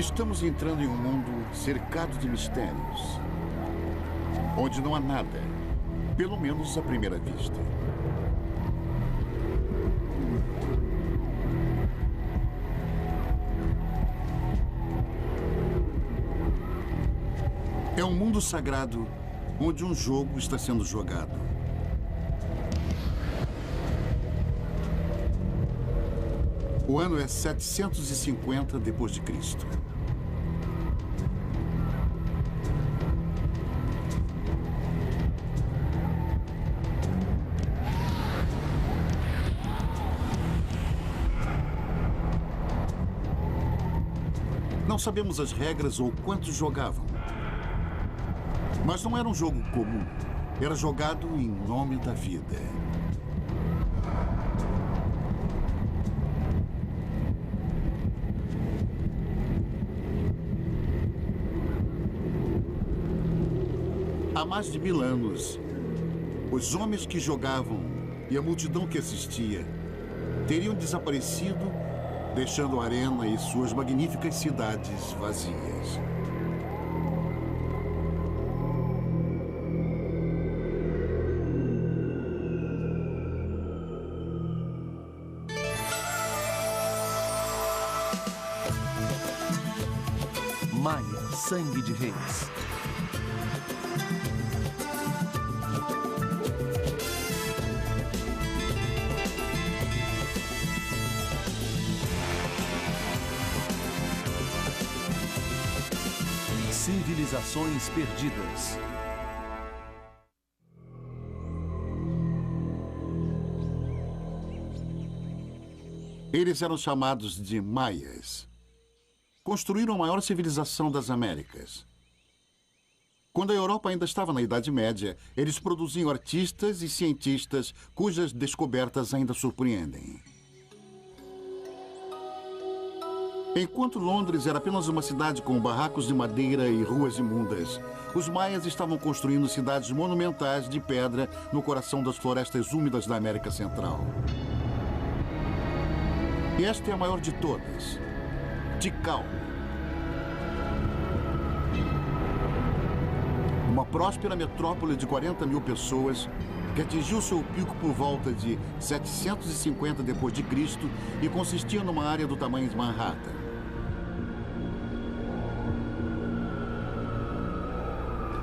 Estamos entrando em um mundo cercado de mistérios, onde não há nada, pelo menos à primeira vista. É um mundo sagrado onde um jogo está sendo jogado. O ano é 750 depois de Cristo. Não sabemos as regras ou quantos jogavam. Mas não era um jogo comum. Era jogado em nome da vida. Há mais de 1000 anos, os homens que jogavam e a multidão que assistia teriam desaparecido, deixando a arena e suas magníficas cidades vazias. Maia, Sangue de Reis. Civilizações perdidas. Eles eram chamados de Maias. Construíram a maior civilização das Américas. Quando a Europa ainda estava na Idade Média, eles produziam artistas e cientistas cujas descobertas ainda surpreendem. Enquanto Londres era apenas uma cidade com barracos de madeira e ruas imundas, os maias estavam construindo cidades monumentais de pedra no coração das florestas úmidas da América Central. E esta é a maior de todas, Tikal. Uma próspera metrópole de 40 mil pessoas que atingiu seu pico por volta de 750 depois de Cristo e consistia numa área do tamanho de Manhattan.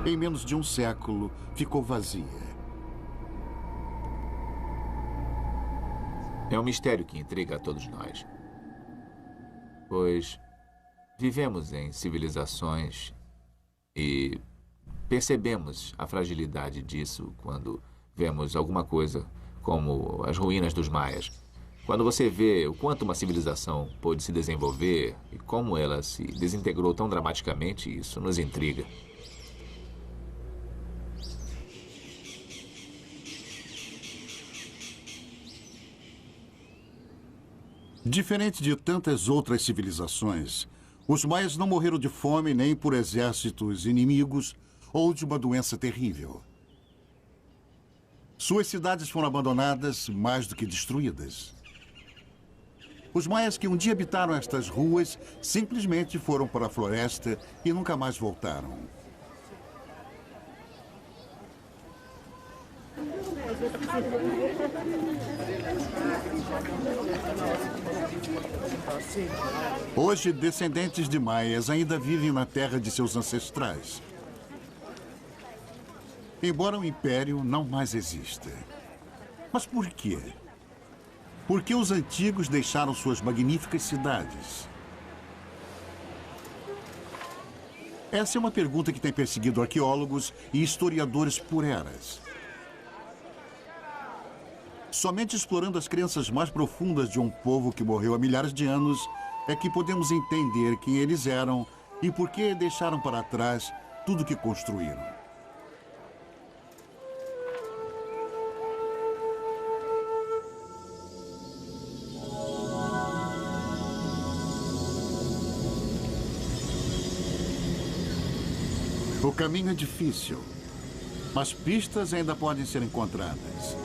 Em menos de um século, ficou vazia. É um mistério que intriga a todos nós. Pois vivemos em civilizações e percebemos a fragilidade disso quando vemos alguma coisa como as ruínas dos maias. Quando você vê o quanto uma civilização pôde se desenvolver e como ela se desintegrou tão dramaticamente, isso nos intriga. Diferente de tantas outras civilizações, os maias não morreram de fome nem por exércitos inimigos ou de uma doença terrível. Suas cidades foram abandonadas mais do que destruídas. Os maias que um dia habitaram estas ruas simplesmente foram para a floresta e nunca mais voltaram. Hoje, descendentes de maias ainda vivem na terra de seus ancestrais. Embora o império não mais exista. Mas por quê? Por que os antigos deixaram suas magníficas cidades? Essa é uma pergunta que tem perseguido arqueólogos e historiadores por eras. Somente explorando as crenças mais profundas de um povo que morreu há milhares de anos é que podemos entender quem eles eram e por que deixaram para trás tudo que construíram. O caminho é difícil, mas pistas ainda podem ser encontradas.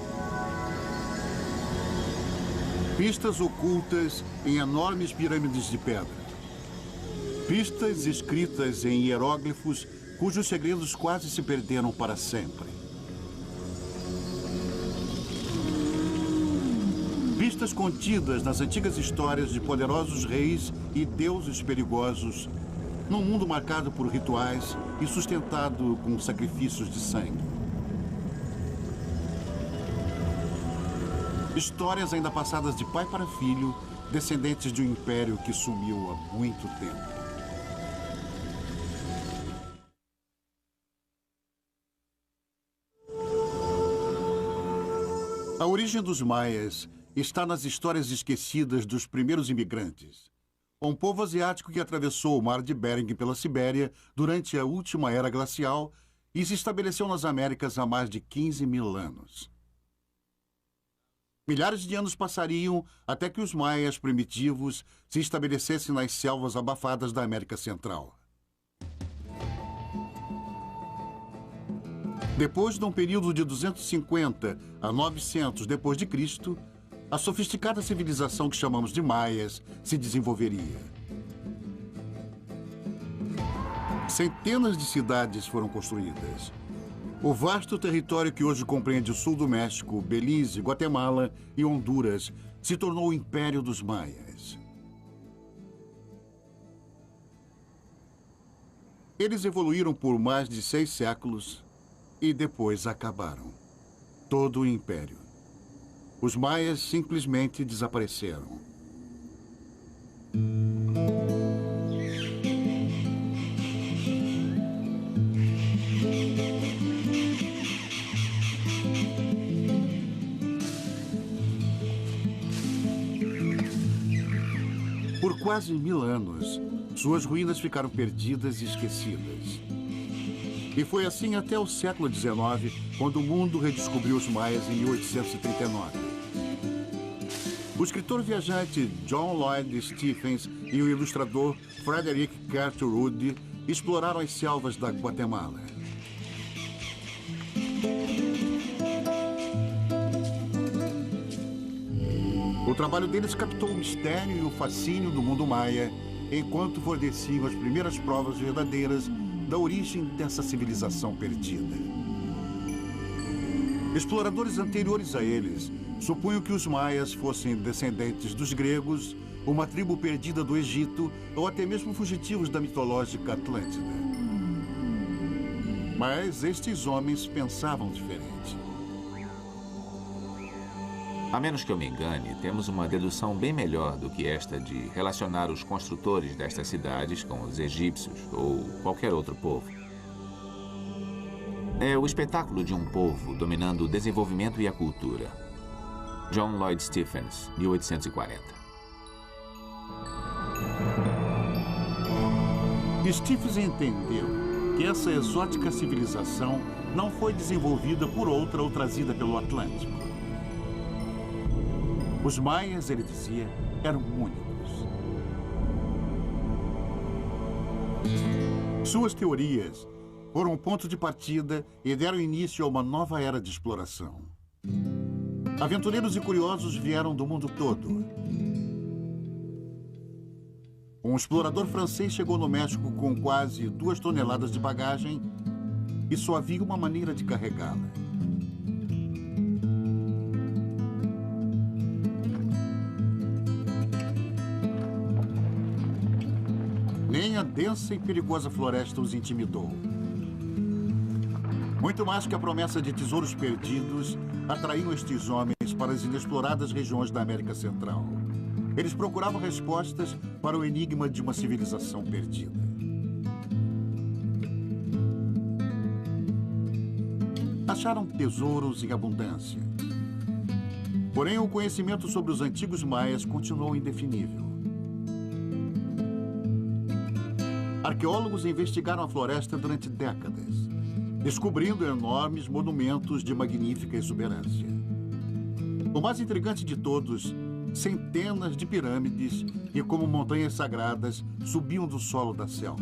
Pistas ocultas em enormes pirâmides de pedra. Pistas escritas em hieróglifos cujos segredos quase se perderam para sempre. Pistas contidas nas antigas histórias de poderosos reis e deuses perigosos, num mundo marcado por rituais e sustentado com sacrifícios de sangue. Histórias ainda passadas de pai para filho, descendentes de um império que sumiu há muito tempo. A origem dos maias está nas histórias esquecidas dos primeiros imigrantes. Um povo asiático que atravessou o Mar de Bering pela Sibéria durante a última era glacial e se estabeleceu nas Américas há mais de 15 mil anos. Milhares de anos passariam até que os maias primitivos se estabelecessem nas selvas abafadas da América Central. Depois de um período de 250 a 900 depois de Cristo, a sofisticada civilização que chamamos de maias se desenvolveria. Centenas de cidades foram construídas. O vasto território que hoje compreende o sul do México, Belize, Guatemala e Honduras se tornou o Império dos Maias. Eles evoluíram por mais de 6 séculos e depois acabaram. Todo o Império. Os maias simplesmente desapareceram. Por quase 1000 anos, suas ruínas ficaram perdidas e esquecidas. E foi assim até o século XIX, quando o mundo redescobriu os maias em 1839. O escritor viajante John Lloyd Stephens e o ilustrador Frederick Cartwright exploraram as selvas da Guatemala. O trabalho deles captou o mistério e o fascínio do mundo maia, enquanto forneciam as primeiras provas verdadeiras da origem dessa civilização perdida. Exploradores anteriores a eles supunham que os maias fossem descendentes dos gregos, uma tribo perdida do Egito ou até mesmo fugitivos da mitológica Atlântida. Mas estes homens pensavam diferente. A menos que eu me engane, temos uma dedução bem melhor do que esta de relacionar os construtores destas cidades com os egípcios ou qualquer outro povo. É o espetáculo de um povo dominando o desenvolvimento e a cultura. John Lloyd Stephens, 1840. Stephens entendeu que essa exótica civilização não foi desenvolvida por outra ou trazida pelo Atlântico. Os maias, ele dizia, eram únicos. Suas teorias foram um ponto de partida e deram início a uma nova era de exploração. Aventureiros e curiosos vieram do mundo todo. Um explorador francês chegou no México com quase 2 toneladas de bagagem e só havia uma maneira de carregá-la. Nem a densa e perigosa floresta os intimidou. Muito mais que a promessa de tesouros perdidos, atraíam estes homens para as inexploradas regiões da América Central. Eles procuravam respostas para o enigma de uma civilização perdida. Acharam tesouros em abundância. Porém, o conhecimento sobre os antigos maias continuou indefinível. Arqueólogos investigaram a floresta durante décadas, descobrindo enormes monumentos de magnífica exuberância. O mais intrigante de todos, centenas de pirâmides que, como montanhas sagradas, subiam do solo da selva.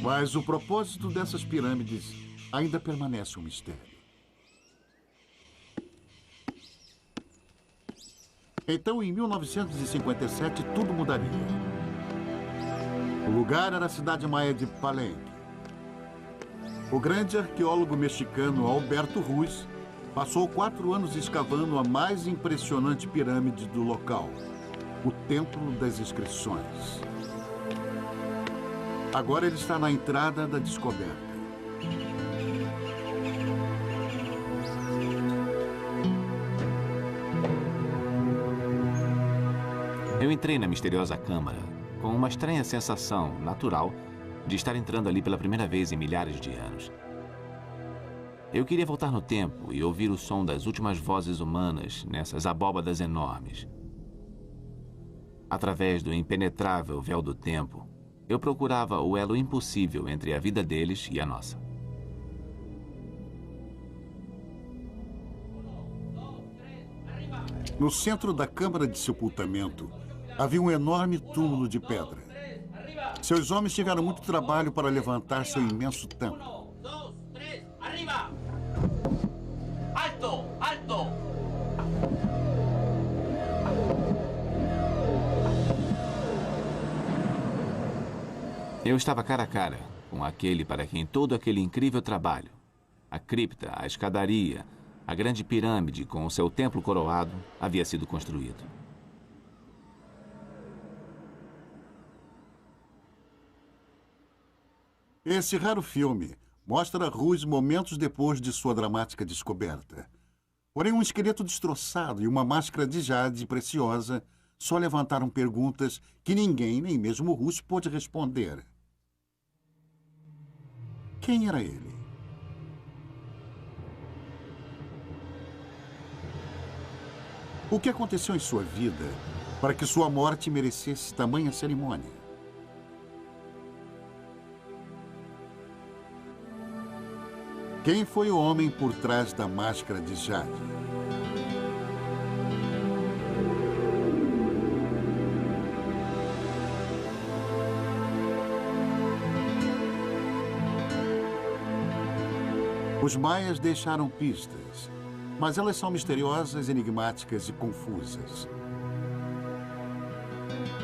Mas o propósito dessas pirâmides ainda permanece um mistério. Então, em 1957, tudo mudaria. O lugar era a cidade maia de Palenque. O grande arqueólogo mexicano Alberto Ruiz passou 4 anos escavando a mais impressionante pirâmide do local, o Templo das Inscrições. Agora ele está na entrada da descoberta. Eu entrei na misteriosa câmara com uma estranha sensação natural de estar entrando ali pela primeira vez em milhares de anos. Eu queria voltar no tempo e ouvir o som das últimas vozes humanas nessas abóbadas enormes. Através do impenetrável véu do tempo, eu procurava o elo impossível entre a vida deles e a nossa. No centro da câmara de sepultamento, havia um enorme túmulo de pedra. Seus homens tiveram muito trabalho para levantar seu imenso templo. 1, 2, 3, arriba! Alto, alto! Eu estava cara a cara com aquele para quem todo aquele incrível trabalho, a cripta, a escadaria, a grande pirâmide com o seu templo coroado, havia sido construído. Esse raro filme mostra Ruiz momentos depois de sua dramática descoberta. Porém, um esqueleto destroçado e uma máscara de jade preciosa só levantaram perguntas que ninguém, nem mesmo Ruiz, pôde responder. Quem era ele? O que aconteceu em sua vida para que sua morte merecesse tamanha cerimônia? Quem foi o homem por trás da máscara de jade? Os maias deixaram pistas, mas elas são misteriosas, enigmáticas e confusas.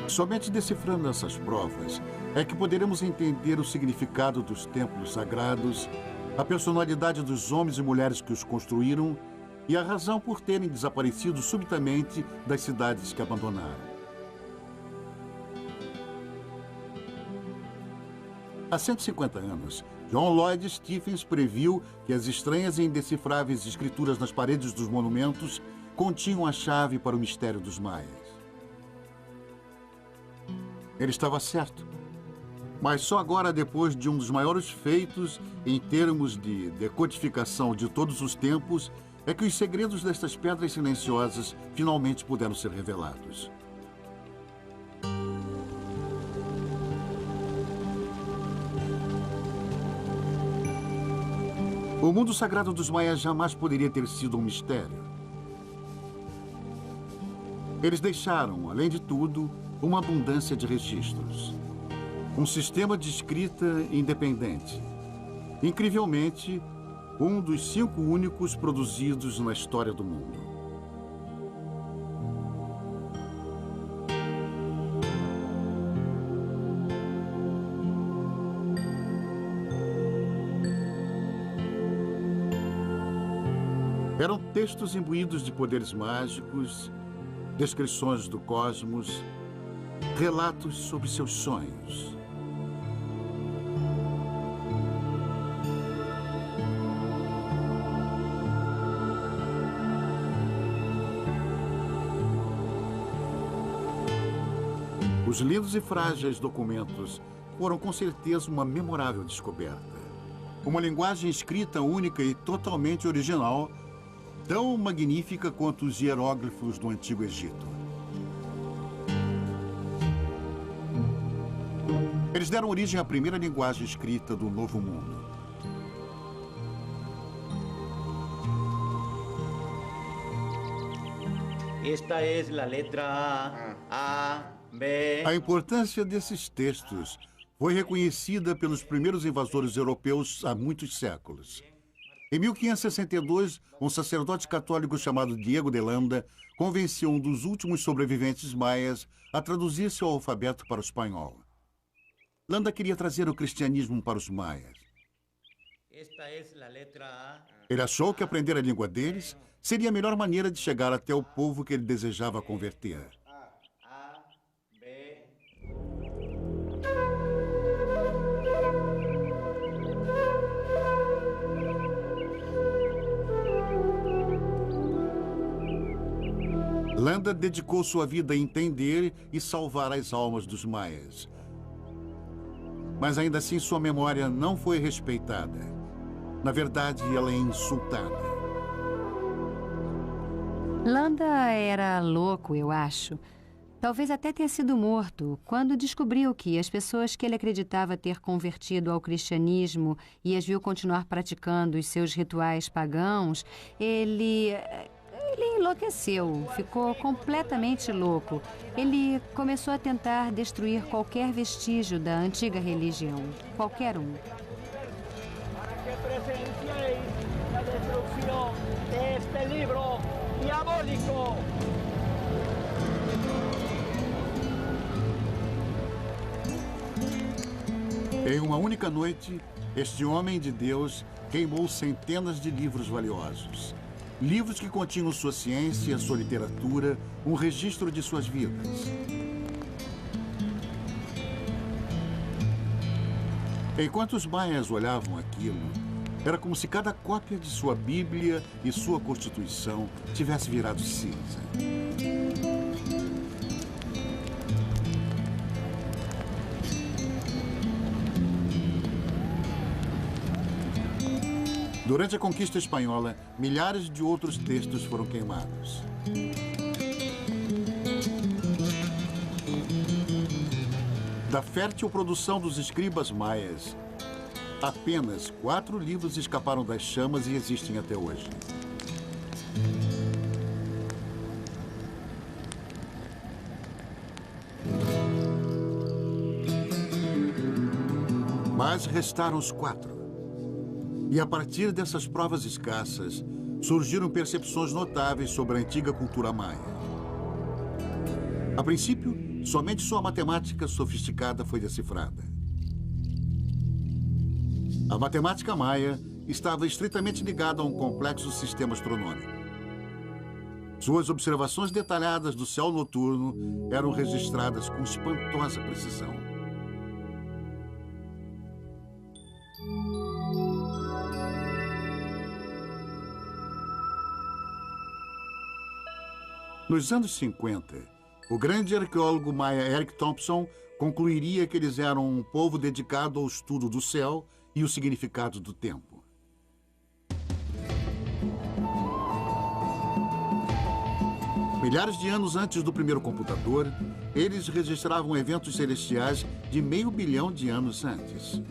Somente decifrando essas provas é que poderemos entender o significado dos templos sagrados, a personalidade dos homens e mulheres que os construíram e a razão por terem desaparecido subitamente das cidades que abandonaram. Há 150 anos, John Lloyd Stephens previu que as estranhas e indecifráveis escrituras nas paredes dos monumentos continham a chave para o mistério dos maias. Ele estava certo. Mas só agora, depois de um dos maiores feitos em termos de decodificação de todos os tempos, é que os segredos destas pedras silenciosas finalmente puderam ser revelados. O mundo sagrado dos maias jamais poderia ter sido um mistério. Eles deixaram, além de tudo, uma abundância de registros. Um sistema de escrita independente. Incrivelmente, um dos 5 únicos produzidos na história do mundo. Eram textos imbuídos de poderes mágicos, descrições do cosmos, relatos sobre seus sonhos. Os lindos e frágeis documentos foram com certeza uma memorável descoberta. Uma linguagem escrita única e totalmente original, tão magnífica quanto os hieróglifos do Antigo Egito. Eles deram origem à primeira linguagem escrita do Novo Mundo. Esta es la letra A, B. A importância desses textos foi reconhecida pelos primeiros invasores europeus há muitos séculos. Em 1562, um sacerdote católico chamado Diego de Landa convenceu um dos últimos sobreviventes maias a traduzir seu alfabeto para o espanhol. Landa queria trazer o cristianismo para os maias. Ele achou que aprender a língua deles seria a melhor maneira de chegar até o povo que ele desejava converter. Landa dedicou sua vida a entender e salvar as almas dos maias. Mas ainda assim sua memória não foi respeitada. Na verdade, ela é insultada. Landa era louco, eu acho. Talvez até tenha sido morto quando descobriu que as pessoas que ele acreditava ter convertido ao cristianismo e as viu continuar praticando os seus rituais pagãos, ele enlouqueceu, ficou completamente louco. Ele começou a tentar destruir qualquer vestígio da antiga religião, qualquer um. Para que presencieis la destrucción de este libro diabólico. Em uma única noite, este homem de Deus queimou centenas de livros valiosos. Livros que continham sua ciência, sua literatura, um registro de suas vidas. Enquanto os maias olhavam aquilo, era como se cada cópia de sua Bíblia e sua Constituição tivesse virado cinza. Durante a conquista espanhola, milhares de outros textos foram queimados. Da fértil produção dos escribas maias, apenas 4 livros escaparam das chamas e existem até hoje. Mas restaram os 4. E a partir dessas provas escassas, surgiram percepções notáveis sobre a antiga cultura maia. A princípio, somente sua matemática sofisticada foi decifrada. A matemática maia estava estritamente ligada a um complexo sistema astronômico. Suas observações detalhadas do céu noturno eram registradas com espantosa precisão. Nos anos 50, o grande arqueólogo maia Eric Thompson concluiria que eles eram um povo dedicado ao estudo do céu e o significado do tempo. Milhares de anos antes do primeiro computador, eles registravam eventos celestiais de 500 milhão de anos antes.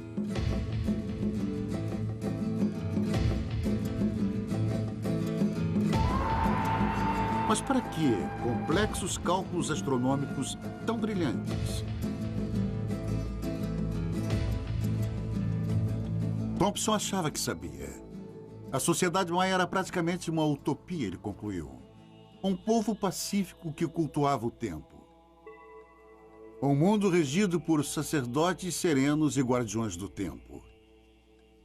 Mas para que complexos cálculos astronômicos tão brilhantes? Thompson achava que sabia. A sociedade maia era praticamente uma utopia, ele concluiu. Um povo pacífico que cultuava o tempo. Um mundo regido por sacerdotes serenos e guardiões do tempo.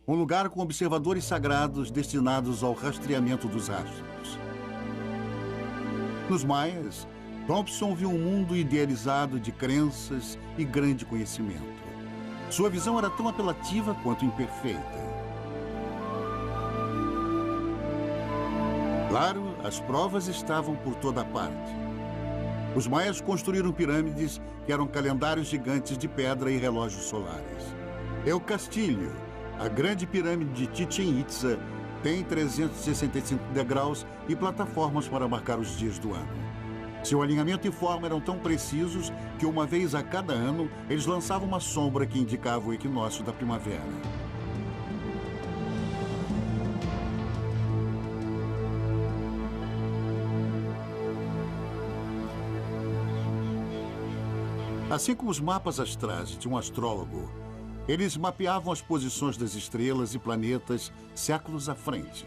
Um lugar com observadores sagrados destinados ao rastreamento dos astros. Nos maias, Thompson viu um mundo idealizado de crenças e grande conhecimento. Sua visão era tão apelativa quanto imperfeita. Claro, as provas estavam por toda parte. Os maias construíram pirâmides que eram calendários gigantes de pedra e relógios solares. El Castilho, a grande pirâmide de Chichén Itzá, tem 365 degraus e plataformas para marcar os dias do ano. Seu alinhamento e forma eram tão precisos que uma vez a cada ano eles lançavam uma sombra que indicava o equinócio da primavera. Assim como os mapas astrais de um astrólogo, eles mapeavam as posições das estrelas e planetas séculos à frente.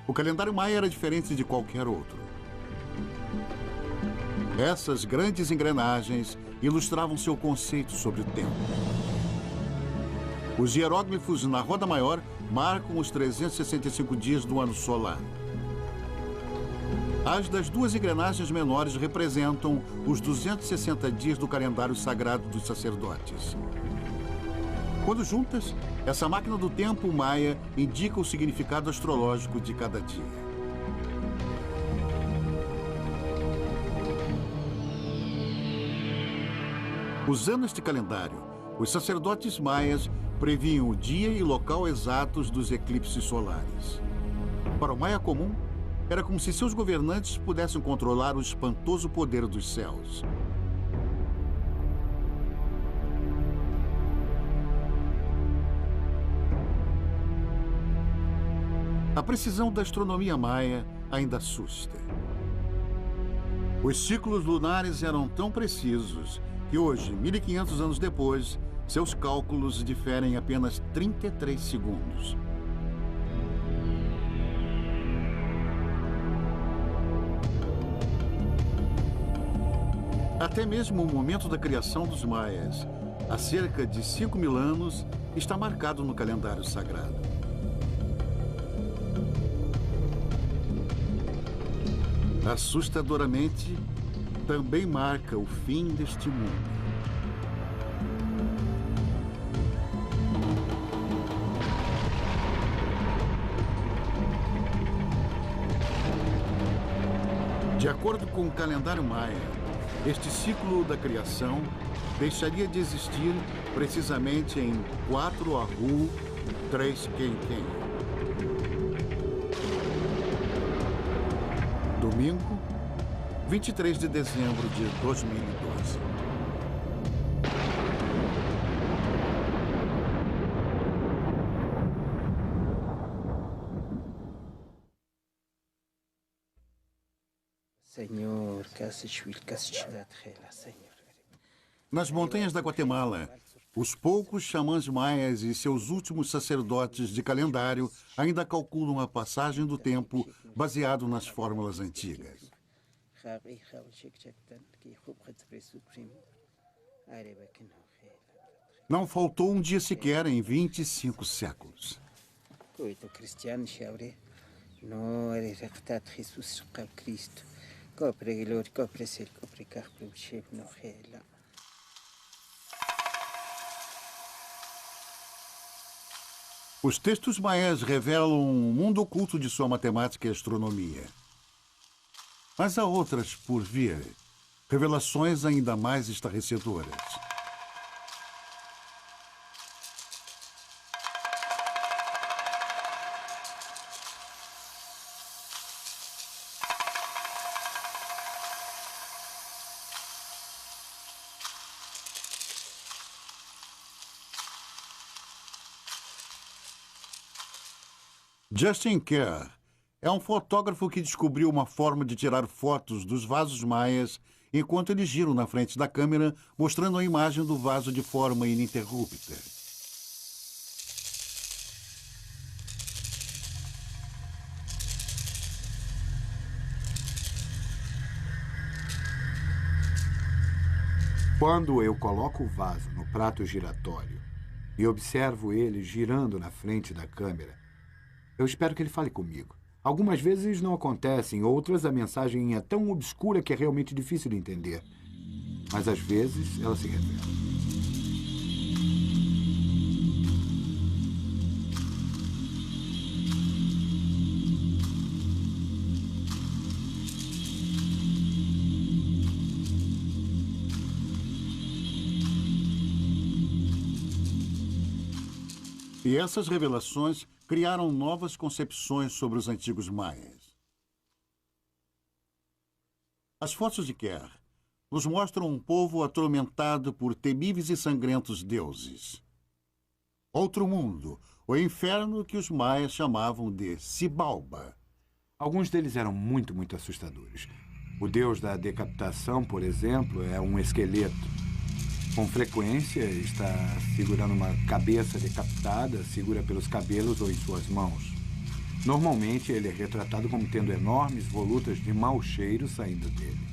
O calendário maia era diferente de qualquer outro. Essas grandes engrenagens ilustravam seu conceito sobre o tempo. Os hieróglifos na roda maior marcam os 365 dias do ano solar. As das duas engrenagens menores representam os 260 dias do calendário sagrado dos sacerdotes. Quando juntas, essa máquina do tempo maia indica o significado astrológico de cada dia. Usando este calendário, os sacerdotes maias previam o dia e local exatos dos eclipses solares. Para o maia comum, era como se seus governantes pudessem controlar o espantoso poder dos céus. A precisão da astronomia maia ainda assusta. Os ciclos lunares eram tão precisos que hoje, 1.500 anos depois, seus cálculos diferem apenas 33 segundos. Até mesmo o momento da criação dos maias, há cerca de 5.000 anos, está marcado no calendário sagrado. Assustadoramente, também marca o fim deste mundo. De acordo com o calendário maia, este ciclo da criação deixaria de existir precisamente em 4 Ahu 3 Qenqen. Domingo, 23 de dezembro de 2012. Nas montanhas da Guatemala, os poucos xamãs maias e seus últimos sacerdotes de calendário ainda calculam a passagem do tempo baseado nas fórmulas antigas. Não faltou um dia sequer em 25 séculos. Os textos maias revelam um mundo oculto de sua matemática e astronomia. Mas há outras por vir, revelações ainda mais estarrecedoras. Justin Kerr é um fotógrafo que descobriu uma forma de tirar fotos dos vasos maias enquanto eles giram na frente da câmera, mostrando a imagem do vaso de forma ininterrupta. Quando eu coloco o vaso no prato giratório e observo ele girando na frente da câmera, eu espero que ele fale comigo. Algumas vezes não acontecem, outras a mensagem é tão obscura que é realmente difícil de entender. Mas às vezes ela se revela. E essas revelações criaram novas concepções sobre os antigos maias. As fotos de Kerr nos mostram um povo atormentado por temíveis e sangrentos deuses. Outro mundo, o inferno que os maias chamavam de Xibalba. Alguns deles eram muito assustadores. O deus da decapitação, por exemplo, é um esqueleto. Com frequência, está segurando uma cabeça decapitada, segura pelos cabelos ou em suas mãos. Normalmente, ele é retratado como tendo enormes volutas de mau cheiro saindo dele.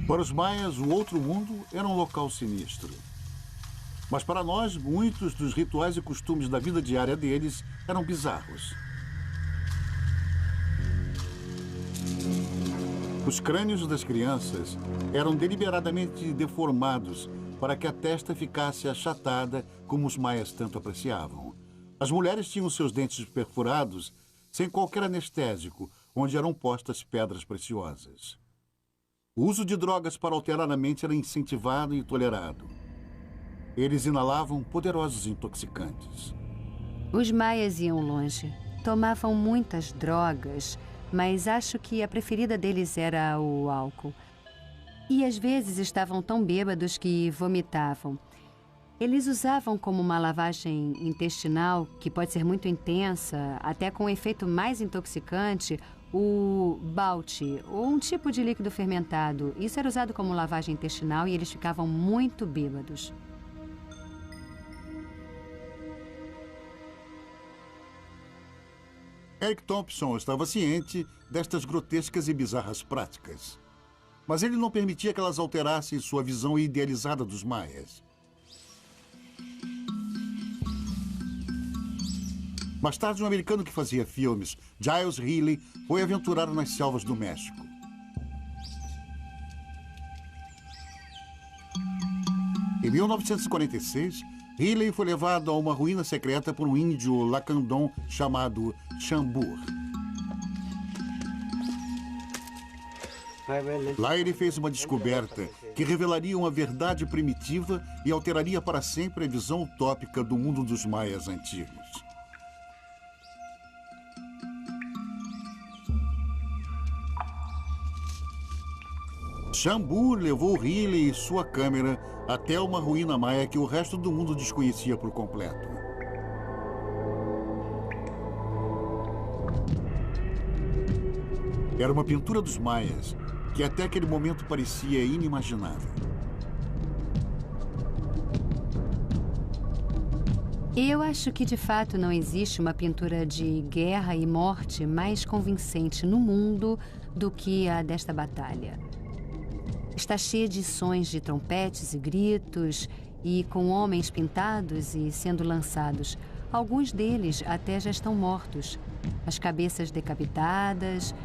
Para os maias, o outro mundo era um local sinistro. Mas para nós, muitos dos rituais e costumes da vida diária deles eram bizarros. Os crânios das crianças eram deliberadamente deformados para que a testa ficasse achatada, como os maias tanto apreciavam. As mulheres tinham seus dentes perfurados sem qualquer anestésico, onde eram postas pedras preciosas. O uso de drogas para alterar a mente era incentivado e tolerado. Eles inalavam poderosos intoxicantes. Os maias iam longe. Tomavam muitas drogas, mas acho que a preferida deles era o álcool. E às vezes estavam tão bêbados que vomitavam. Eles usavam como uma lavagem intestinal, que pode ser muito intensa, até com um efeito mais intoxicante, o balti, ou um tipo de líquido fermentado. Isso era usado como lavagem intestinal e eles ficavam muito bêbados. Eric Thompson estava ciente destas grotescas e bizarras práticas. Mas ele não permitia que elas alterassem sua visão idealizada dos maias. Mais tarde, um americano que fazia filmes, Giles Healy, foi aventurar nas selvas do México. Em 1946, Healy foi levado a uma ruína secreta por um índio lacandon chamado Chambur. Lá ele fez uma descoberta que revelaria uma verdade primitiva e alteraria para sempre a visão utópica do mundo dos maias antigos. Chambur levou Healy e sua câmera até uma ruína maia que o resto do mundo desconhecia por completo. Era uma pintura dos maias que até aquele momento parecia inimaginável. Eu acho que de fato não existe uma pintura de guerra e morte mais convincente no mundo do que a desta batalha. Está cheia de sons de trompetes e gritos, e com homens pintados e sendo lançados. Alguns deles até já estão mortos. As cabeças decapitadas.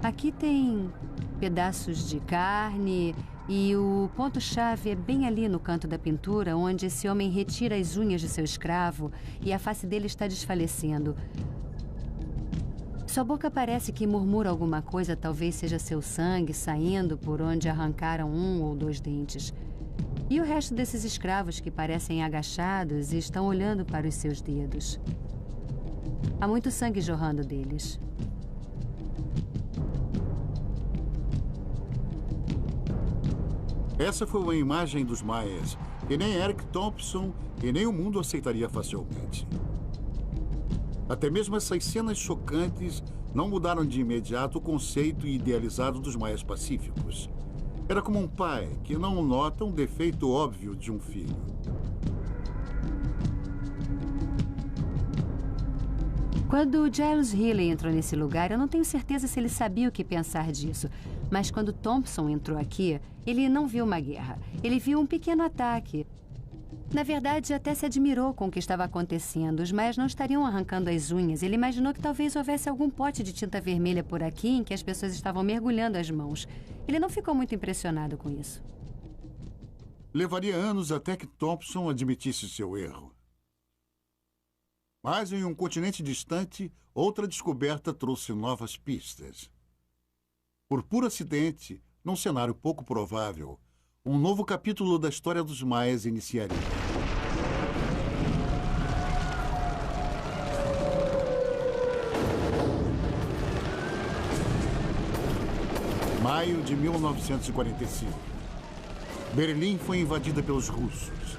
Aqui tem pedaços de carne, e o ponto-chave é bem ali no canto da pintura, onde esse homem retira as unhas de seu escravo e a face dele está desfalecendo. Sua boca parece que murmura alguma coisa, talvez seja seu sangue saindo por onde arrancaram um ou dois dentes. E o resto desses escravos que parecem agachados e estão olhando para os seus dedos. Há muito sangue jorrando deles. Essa foi uma imagem dos maias que nem Eric Thompson e nem o mundo aceitaria facilmente. Até mesmo essas cenas chocantes não mudaram de imediato o conceito idealizado dos maias pacíficos. Era como um pai que não nota um defeito óbvio de um filho. Quando Giles Healy entrou nesse lugar, eu não tenho certeza se ele sabia o que pensar disso. Mas quando Thompson entrou aqui, ele não viu uma guerra. Ele viu um pequeno ataque. Na verdade, até se admirou com o que estava acontecendo. Os maias não estariam arrancando as unhas. Ele imaginou que talvez houvesse algum pote de tinta vermelha por aqui em que as pessoas estavam mergulhando as mãos. Ele não ficou muito impressionado com isso. Levaria anos até que Thompson admitisse seu erro. Mas em um continente distante, outra descoberta trouxe novas pistas. Por puro acidente, num cenário pouco provável, um novo capítulo da história dos maias iniciaria. Maio de 1945. Berlim foi invadida pelos russos.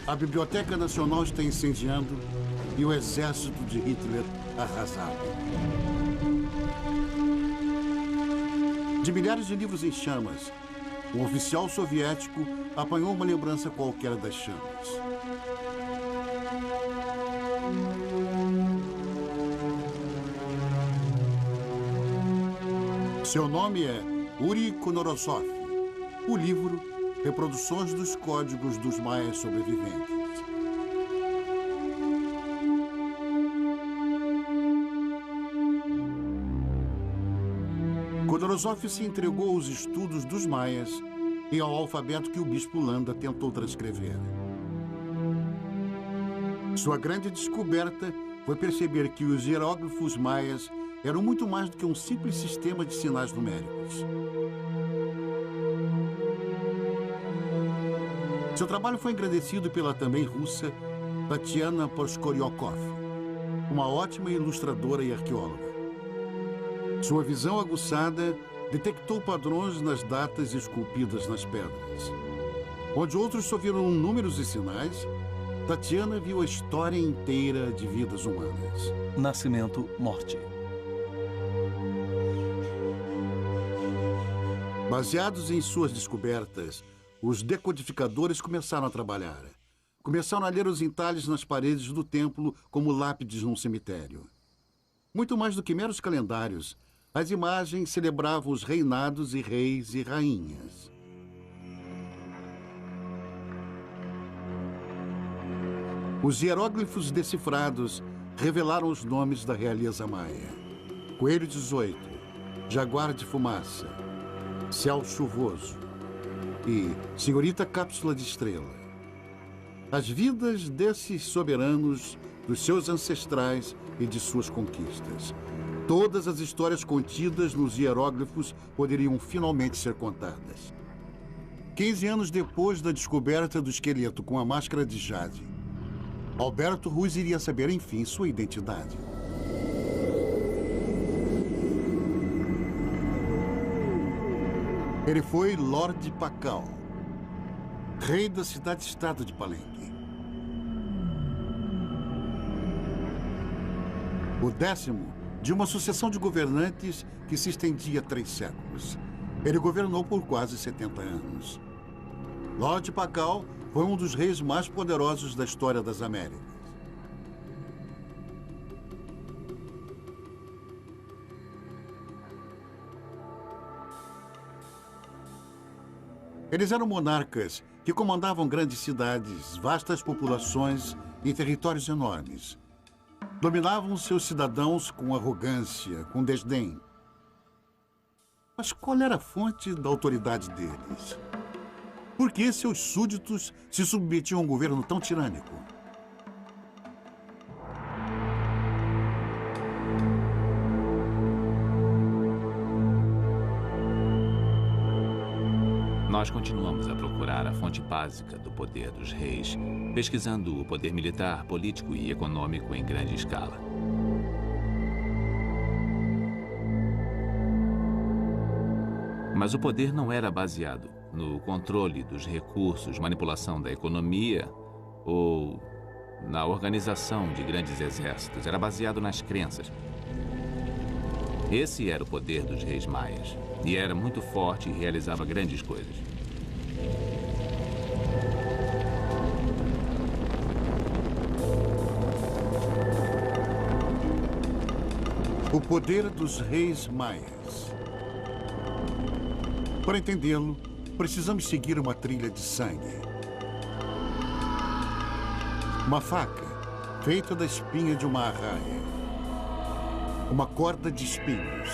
A Biblioteca Nacional está incendiando e o exército de Hitler arrasado. De milhares de livros em chamas, um oficial soviético apanhou uma lembrança qualquer das chamas. Seu nome é Uri Konorosov. O livro, Reproduções dos Códigos dos Maias Sobreviventes. Konorosov se entregou aos estudos dos maias e ao alfabeto que o bispo Landa tentou transcrever. Sua grande descoberta foi perceber que os hieróglifos maias eram muito mais do que um simples sistema de sinais numéricos. Seu trabalho foi engrandecido pela também russa Tatiana Poskoryokov, uma ótima ilustradora e arqueóloga. Sua visão aguçada detectou padrões nas datas esculpidas nas pedras. Onde outros só viram números e sinais, Tatiana viu a história inteira de vidas humanas. Nascimento, morte. Baseados em suas descobertas, os decodificadores começaram a trabalhar. Começaram a ler os entalhes nas paredes do templo como lápides num cemitério. Muito mais do que meros calendários, as imagens celebravam os reinados e reis e rainhas. Os hieróglifos decifrados revelaram os nomes da realeza maia. Coelho 18, Jaguar de Fumaça, Céu Chuvoso e Senhorita Cápsula de Estrela. As vidas desses soberanos, dos seus ancestrais e de suas conquistas. Todas as histórias contidas nos hieróglifos poderiam finalmente ser contadas. 15 anos depois da descoberta do esqueleto com a máscara de jade, Alberto Ruiz iria saber, enfim, sua identidade. Ele foi Lorde Pakal, rei da cidade-estado de Palenque. O 10º de uma sucessão de governantes que se estendia 3 séculos. Ele governou por quase 70 anos. Lorde Pakal foi um dos reis mais poderosos da história das Américas. Eles eram monarcas que comandavam grandes cidades, vastas populações e territórios enormes. Dominavam seus cidadãos com arrogância, com desdém. Mas qual era a fonte da autoridade deles? Por que seus súditos se submetiam a um governo tão tirânico? Nós continuamos a procurar a fonte básica do poder dos reis, pesquisando o poder militar, político e econômico em grande escala. Mas o poder não era baseado no controle dos recursos, manipulação da economia ou na organização de grandes exércitos. Era baseado nas crenças. Esse era o poder dos reis maias. E era muito forte e realizava grandes coisas. O poder dos reis maias. Para entendê-lo, precisamos seguir uma trilha de sangue. Uma faca feita da espinha de uma arraia. Uma corda de espinhos.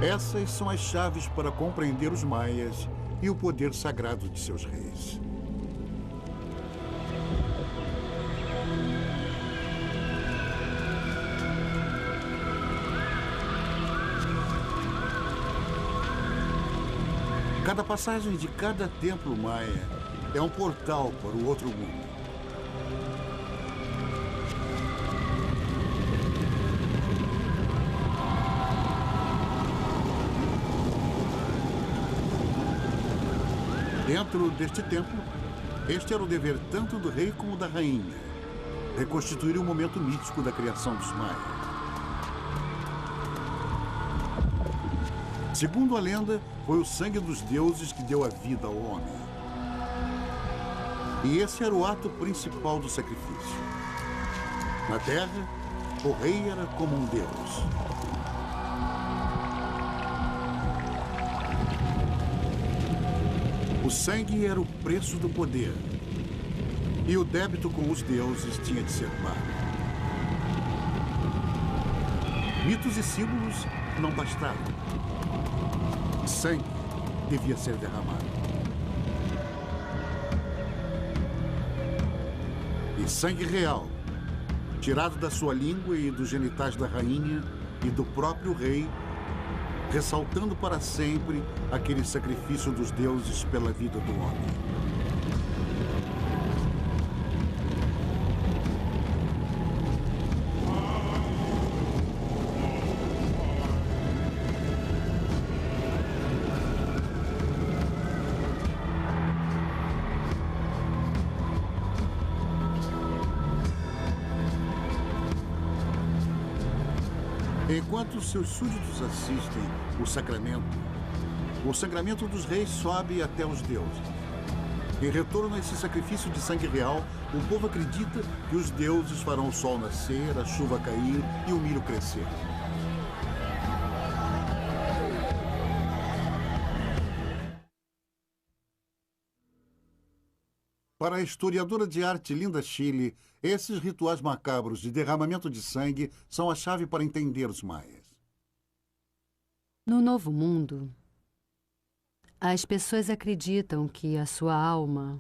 Essas são as chaves para compreender os maias e o poder sagrado de seus reis. Cada passagem de cada templo maia é um portal para o outro mundo. Dentro deste templo, este era o dever tanto do rei como da rainha, reconstituir o momento mítico da criação dos maias. Segundo a lenda, foi o sangue dos deuses que deu a vida ao homem. E esse era o ato principal do sacrifício. Na terra, o rei era como um deus. O sangue era o preço do poder. E o débito com os deuses tinha de ser pago. Mitos e símbolos não bastavam. Sangue devia ser derramado. E sangue real, tirado da sua língua e dos genitais da rainha e do próprio rei, ressaltando para sempre aquele sacrifício dos deuses pela vida do homem. Enquanto seus súditos assistem o sangramento dos reis sobe até os deuses. Em retorno a esse sacrifício de sangue real, o povo acredita que os deuses farão o sol nascer, a chuva cair e o milho crescer. Para a historiadora de arte Linda Chile, esses rituais macabros de derramamento de sangue são a chave para entender os maias. No Novo Mundo, as pessoas acreditam que a sua alma,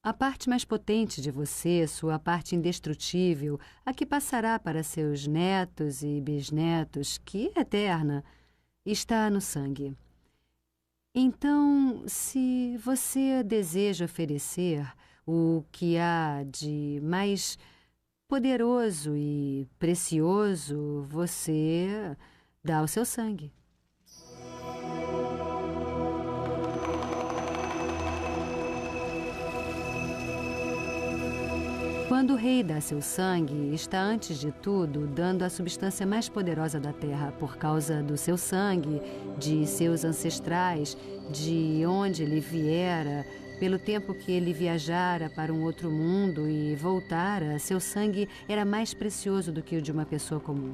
a parte mais potente de você, sua parte indestrutível, a que passará para seus netos e bisnetos, que é eterna, está no sangue. Então, se você deseja oferecer o que há de mais poderoso e precioso, você dá o seu sangue. Quando o rei dá seu sangue, está antes de tudo dando a substância mais poderosa da terra por causa do seu sangue, de seus ancestrais, de onde ele viera, pelo tempo que ele viajara para um outro mundo e voltara, seu sangue era mais precioso do que o de uma pessoa comum.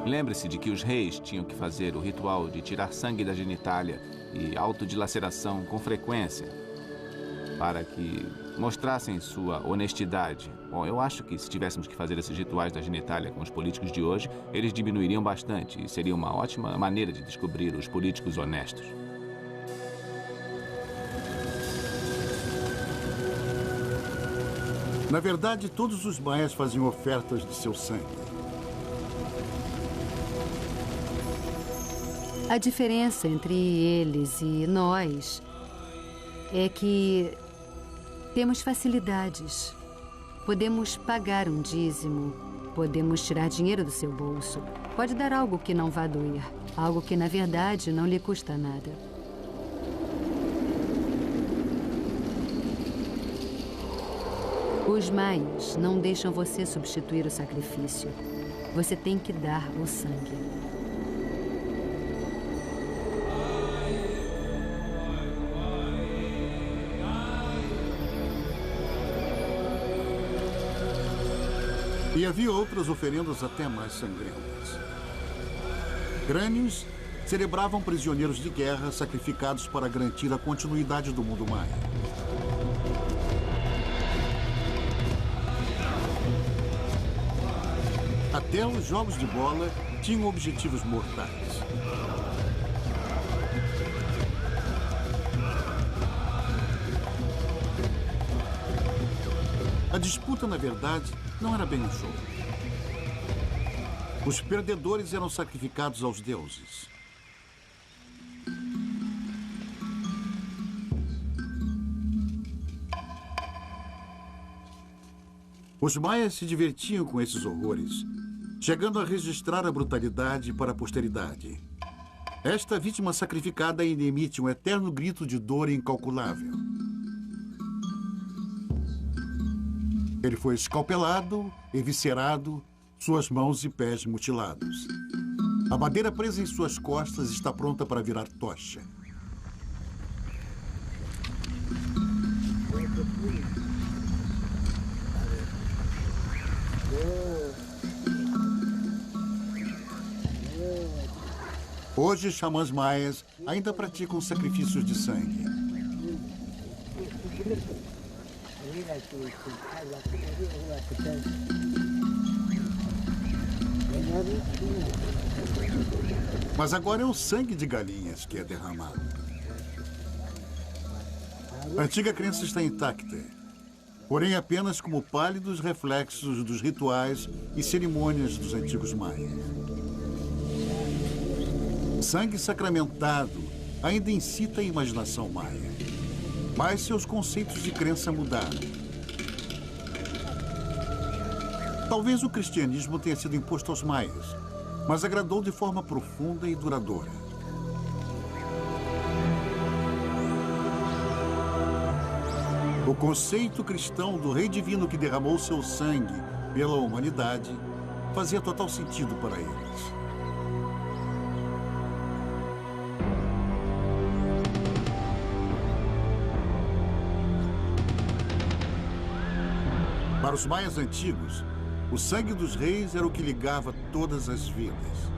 Lembre-se de que os reis tinham que fazer o ritual de tirar sangue da genitália e autodilaceração com frequência, para que mostrassem sua honestidade. Bom, eu acho que se tivéssemos que fazer esses rituais da genitália com os políticos de hoje, eles diminuiriam bastante e seria uma ótima maneira de descobrir os políticos honestos. Na verdade, todos os maias faziam ofertas de seu sangue. A diferença entre eles e nós é que temos facilidades. Podemos pagar um dízimo, podemos tirar dinheiro do seu bolso. Pode dar algo que não vá doer, algo que, na verdade, não lhe custa nada. Os maias não deixam você substituir o sacrifício. Você tem que dar o sangue. E havia outras oferendas até mais sangrentas. Crânios celebravam prisioneiros de guerra sacrificados para garantir a continuidade do mundo maia. Até os jogos de bola tinham objetivos mortais. A disputa, na verdade, não era bem um jogo. Os perdedores eram sacrificados aos deuses. Os maias se divertiam com esses horrores, chegando a registrar a brutalidade para a posteridade. Esta vítima sacrificada ainda emite um eterno grito de dor incalculável. Ele foi escalpelado, eviscerado, suas mãos e pés mutilados. A madeira presa em suas costas está pronta para virar tocha. Hoje, xamãs maias ainda praticam sacrifícios de sangue. Mas agora é o sangue de galinhas que é derramado. A antiga crença está intacta, porém apenas como pálidos reflexos dos rituais e cerimônias dos antigos maias. Sangue sacramentado ainda incita a imaginação maia, mas seus conceitos de crença mudaram. Talvez o cristianismo tenha sido imposto aos maias, mas agradou de forma profunda e duradoura. O conceito cristão do rei divino que derramou seu sangue pela humanidade fazia total sentido para eles. Para os maias antigos, o sangue dos reis era o que ligava todas as vidas.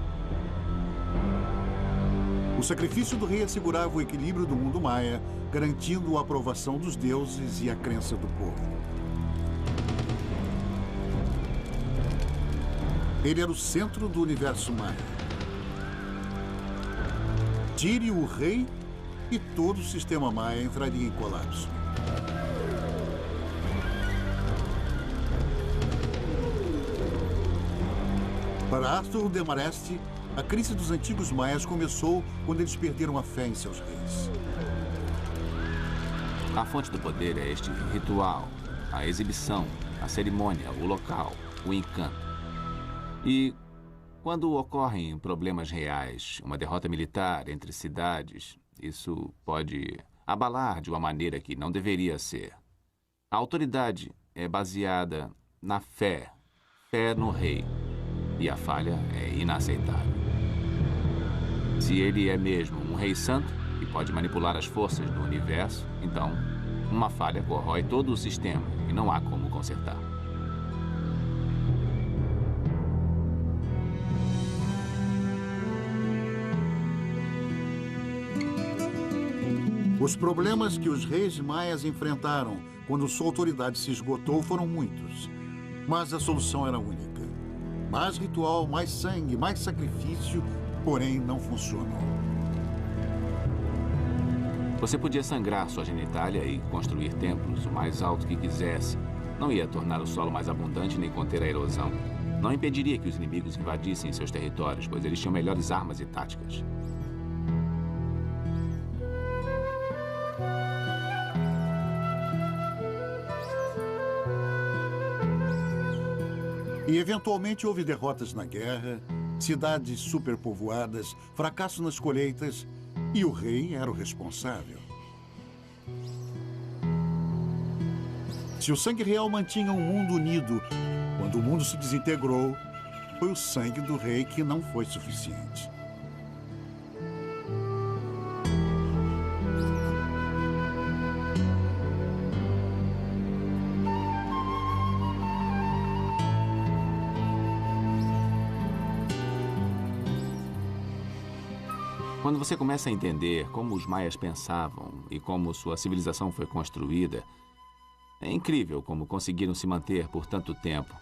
O sacrifício do rei assegurava o equilíbrio do mundo maia, garantindo a aprovação dos deuses e a crença do povo. Ele era o centro do universo maia. Tire o rei e todo o sistema maia entraria em colapso. Para Arthur Demarest, a crise dos antigos maias começou quando eles perderam a fé em seus reis. A fonte do poder é este ritual, a exibição, a cerimônia, o local, o encanto. E quando ocorrem problemas reais, uma derrota militar entre cidades, isso pode abalar de uma maneira que não deveria ser. A autoridade é baseada na fé no rei. E a falha é inaceitável. Se ele é mesmo um rei santo e pode manipular as forças do universo, então uma falha corrói todo o sistema e não há como consertar. Os problemas que os reis maias enfrentaram quando sua autoridade se esgotou foram muitos, mas a solução era única. Mais ritual, mais sangue, mais sacrifício, porém não funcionou. Você podia sangrar sua genitália e construir templos o mais alto que quisesse. Não ia tornar o solo mais abundante nem conter a erosão. Não impediria que os inimigos invadissem seus territórios, pois eles tinham melhores armas e táticas. E eventualmente houve derrotas na guerra, cidades superpovoadas, fracasso nas colheitas, e o rei era o responsável. Se o sangue real mantinha um mundo unido, quando o mundo se desintegrou, foi o sangue do rei que não foi suficiente. Quando você começa a entender como os maias pensavam e como sua civilização foi construída, é incrível como conseguiram se manter por tanto tempo.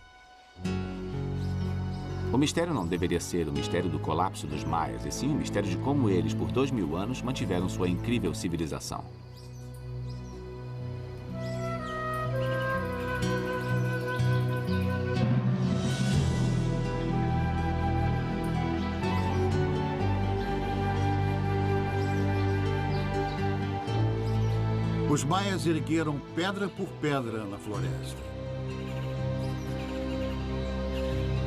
O mistério não deveria ser o mistério do colapso dos maias, e sim o mistério de como eles, por 2000 anos, mantiveram sua incrível civilização. Os maias ergueram pedra por pedra na floresta.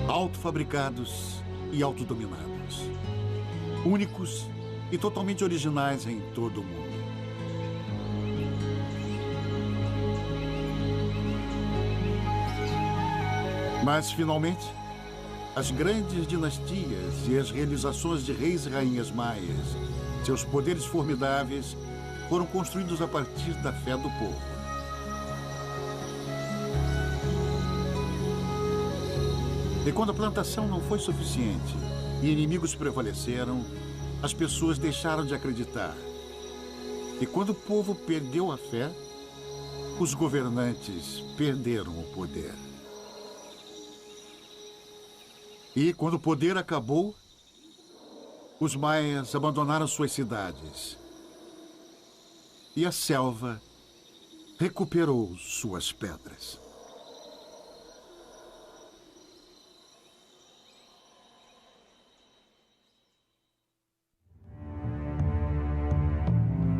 autofabricados e autodominados. Únicos e totalmente originais em todo o mundo. Mas, finalmente, as grandes dinastias e as realizações de reis e rainhas maias, seus poderes formidáveis, foram construídos a partir da fé do povo. E quando a plantação não foi suficiente e inimigos prevaleceram, as pessoas deixaram de acreditar. E quando o povo perdeu a fé, os governantes perderam o poder. E quando o poder acabou, os maias abandonaram suas cidades. E a selva recuperou suas pedras.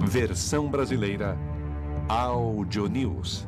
Versão brasileira Audio News.